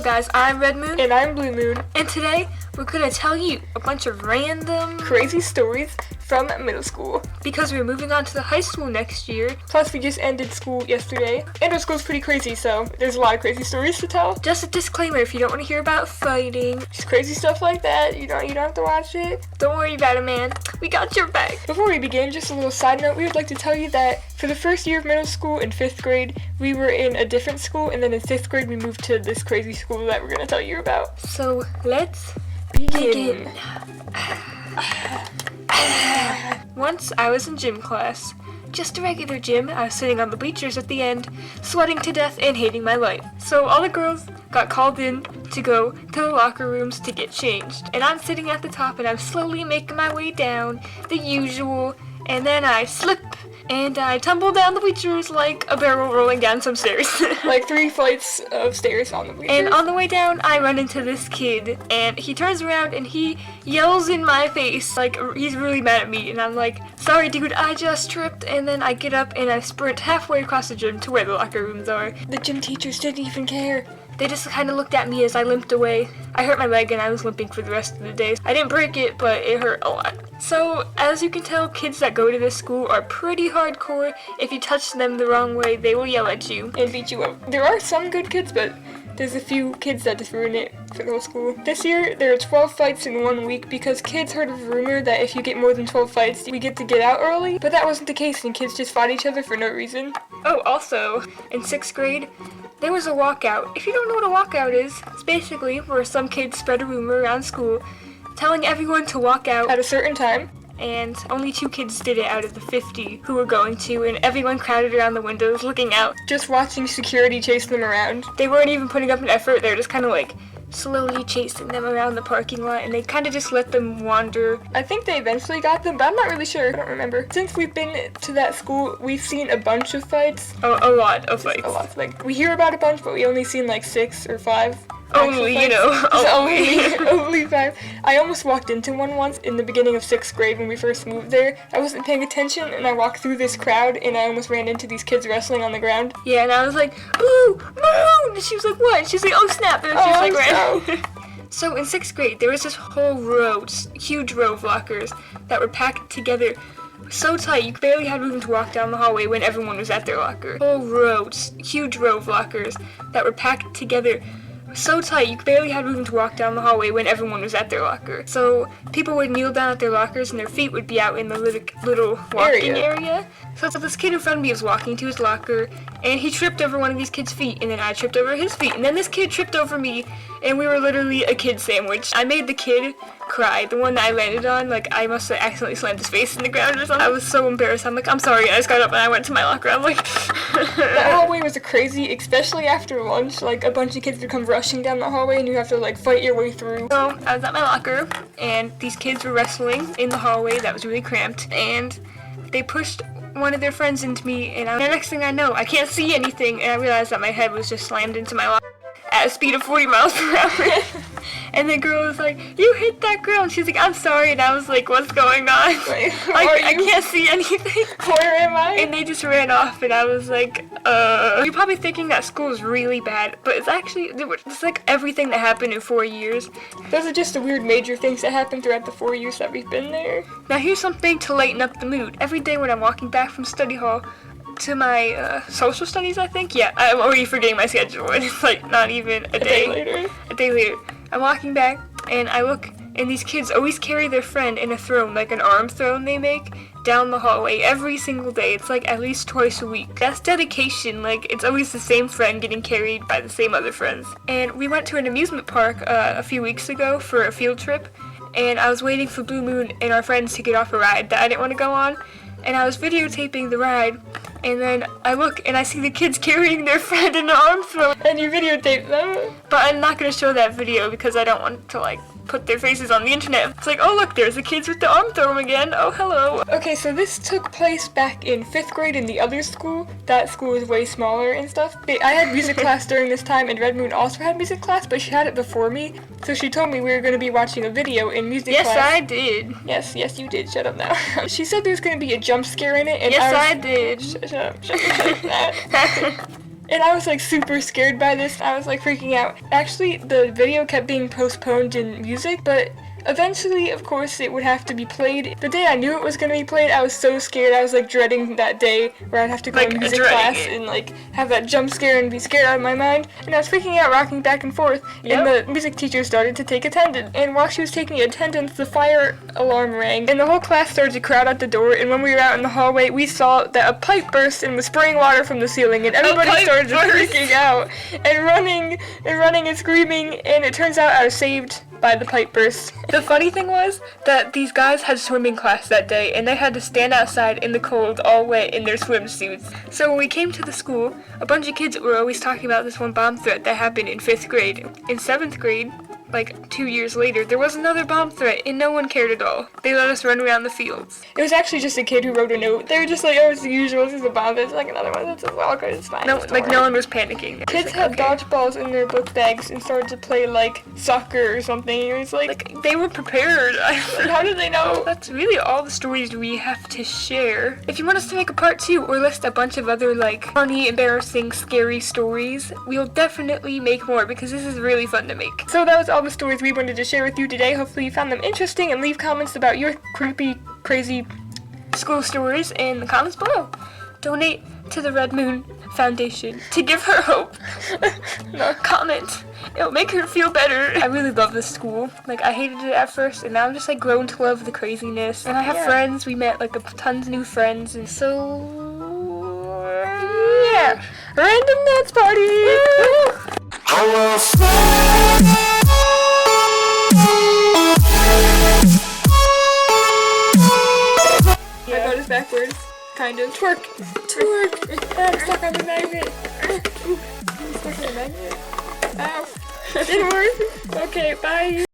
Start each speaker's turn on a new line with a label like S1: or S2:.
S1: guys, I'm Redmoon.
S2: And I'm Bluemoon.
S1: And today, we're gonna tell you a bunch of random,
S2: crazy stories from middle school.
S1: Because we're moving on to the high school next year.
S2: Plus, we just ended school yesterday. And our school's pretty crazy, so there's a lot of crazy stories to tell.
S1: Just a disclaimer, if you don't want to hear about fighting,
S2: just crazy stuff like that, you don't have to watch it.
S1: Don't worry about it, man. We got your back.
S2: Before we begin, just a little side note, we would like to tell you that for the first year of middle school in 5th grade, we were in a different school, and then in 6th grade, we moved to this crazy school that we're gonna tell you about.
S1: So, let's begin. Once I was in gym class. Just a regular gym. I was sitting on the bleachers at the end, sweating to death and hating my life. So all the girls got called in to go to the locker rooms to get changed. And I'm sitting at the top and I'm slowly making my way down, the usual, and then I slip and I tumble down the bleachers like a barrel rolling down some stairs.
S2: Like 3 flights of stairs on the bleachers.
S1: And on the way down, I run into this kid, and he turns around and he yells in my face, like he's really mad at me, and I'm like, sorry dude, I just tripped, and then I get up and I sprint halfway across the gym to where the locker rooms are.
S2: The gym teachers didn't even care.
S1: They just kind of looked at me as I limped away. I hurt my leg and I was limping for the rest of the day. I didn't break it, but it hurt a lot. So, as you can tell, kids that go to this school are pretty hardcore. If you touch them the wrong way, they will yell at you
S2: and beat you up. There are some good kids, but there's a few kids that just ruin it for the whole school. This year, there are 12 fights in 1 week because kids heard of a rumor that if you get more than 12 fights, we get to get out early. But that wasn't the case, and kids just fought each other for no reason.
S1: Oh, also, in 6th grade, there was a walkout. If you don't know what a walkout is, it's basically where some kids spread a rumor around school telling everyone to walk out
S2: at a certain time.
S1: And only 2 kids did it out of the 50 who were going to, and everyone crowded around the windows looking out.
S2: Just watching security chase them around.
S1: They weren't even putting up an effort, they were just kind of like slowly chasing them around the parking lot, and they kind of just let them wander.
S2: I think they eventually got them, but I'm not really sure. I don't remember. Since we've been to that school, we've seen a bunch of fights.
S1: Oh, a lot of fights.
S2: A lot. Like, we hear about a bunch, but we only seen like 6 or 5.
S1: Only, you know.
S2: Only 5. I almost walked into one once in the beginning of 6th grade when we first moved there. I wasn't paying attention, and I walked through this crowd, and I almost ran into these kids wrestling on the ground.
S1: Yeah, and I was like, Blue, Moon! And she was like, what? And she's like, oh snap! And then she was like, ran. So in 6th grade, there was this whole row, huge row of lockers that were packed together so tight you barely had room to walk down the hallway when everyone was at their locker. Whole row, huge row of lockers that were packed together so tight you barely had room to walk down the hallway when everyone was at their locker. So people would kneel down at their lockers and their feet would be out in the little walking area. So this kid in front of me was walking to his locker, and he tripped over one of these kids' feet, and then I tripped over his feet, and then this kid tripped over me, and we were literally a kid sandwich. I made the kid cry, the one that I landed on. Like, I must have accidentally slammed his face in the ground or something. I was so embarrassed. I'm like, I'm sorry. I just got up and I went to my locker. I'm like,
S2: that hallway was crazy, especially after lunch. Like, a bunch of kids would come rushing down the hallway, and you have to like fight your way through.
S1: So I was at my locker, and these kids were wrestling in the hallway that was really cramped, and they pushed one of their friends into me, and the next thing I know, I can't see anything, and I realized that my head was just slammed into my locker at a speed of 40 miles per hour. And the girl was like, you hit that girl, and she's like, I'm sorry, and I was like, what's going on?
S2: Wait,
S1: I can't see anything.
S2: Where am I?
S1: And they just ran off, and I was like, You're probably thinking that school is really bad, but it's actually, it's like everything that happened in 4 years.
S2: Those are just the weird major things that happened throughout the 4 years that we've been there.
S1: Now here's something to lighten up the mood. Every day when I'm walking back from study hall to my social studies, I think. Yeah, I'm already forgetting my schedule, and it's like not even a day
S2: later.
S1: A day later. I'm walking back, and I look, and these kids always carry their friend in a throne, like an arm throne they make, down the hallway every single day. It's like at least twice a week. That's dedication. Like, it's always the same friend getting carried by the same other friends. And we went to an amusement park a few weeks ago for a field trip, and I was waiting for Blue Moon and our friends to get off a ride that I didn't want to go on, and I was videotaping the ride, and then I look and I see the kids carrying their friend in an arm throne.
S2: And you videotaped them?
S1: But I'm not going to show that video because I don't want to, like, put their faces on the internet. It's like, oh look, there's the kids with the arm throne again. Oh, hello.
S2: Okay, so this took place back in 5th grade in the other school. That school is way smaller and stuff. I had music class during this time, and Redmoon also had music class, but she had it before me. So she told me we were going to be watching a video in music class.
S1: Yes, I did.
S2: Yes, you did. Shut up now. She said there's going to be a jump scare in it, and
S1: yes, I did.
S2: Shut up. And I was like super scared by this. I was like freaking out. Actually, the video kept being postponed in music, but eventually, of course, it would have to be played. The day I knew it was going to be played, I was so scared. I was like dreading that day where I'd have to go to music class and like have that jump scare and be scared out of my mind. And I was freaking out, rocking back and forth. Yep. And the music teacher started to take attendance. And while she was taking attendance, the fire alarm rang. And the whole class started to crowd out the door. And when we were out in the hallway, we saw that a pipe burst and was spraying water from the ceiling. And everybody started freaking out and running and screaming. And it turns out I was saved by the pipe burst. The funny thing was that these guys had swimming class that day and they had to stand outside in the cold all wet in their swimsuits. So when we came to the school, a bunch of kids were always talking about this one bomb threat that happened in 5th grade. In 7th grade, like 2 years later, there was another bomb threat and no one cared at all. They let us run around the fields. It was actually just a kid who wrote a note. They were just like, oh, it's the usual, this is a bomb, it's like another one, it's well, okay, it's fine. No, like no one was panicking. Kids had dodgeballs in their book bags and started to play like soccer or something. It was like they were prepared. How did they know? That's really all the stories we have to share. If you want us to make a part 2 or list a bunch of other like funny, embarrassing, scary stories, we'll definitely make more because this is really fun to make. So that was all the stories we wanted to share with you today. Hopefully you found them interesting and leave comments about your creepy, crazy school stories in the comments below. Donate to the Redmoon Foundation to give her hope. No, comment. It'll make her feel better. I really love this school. Like, I hated it at first, and now I'm just, like, grown to love the craziness. And I have friends. We met, like, tons of new friends, and so... yeah. Random dance party! My butt is backwards. Kind of. Twerk! Twerk! I'm stuck on the magnet. I'm stuck on the magnet. Ow. Didn't work. Okay, bye.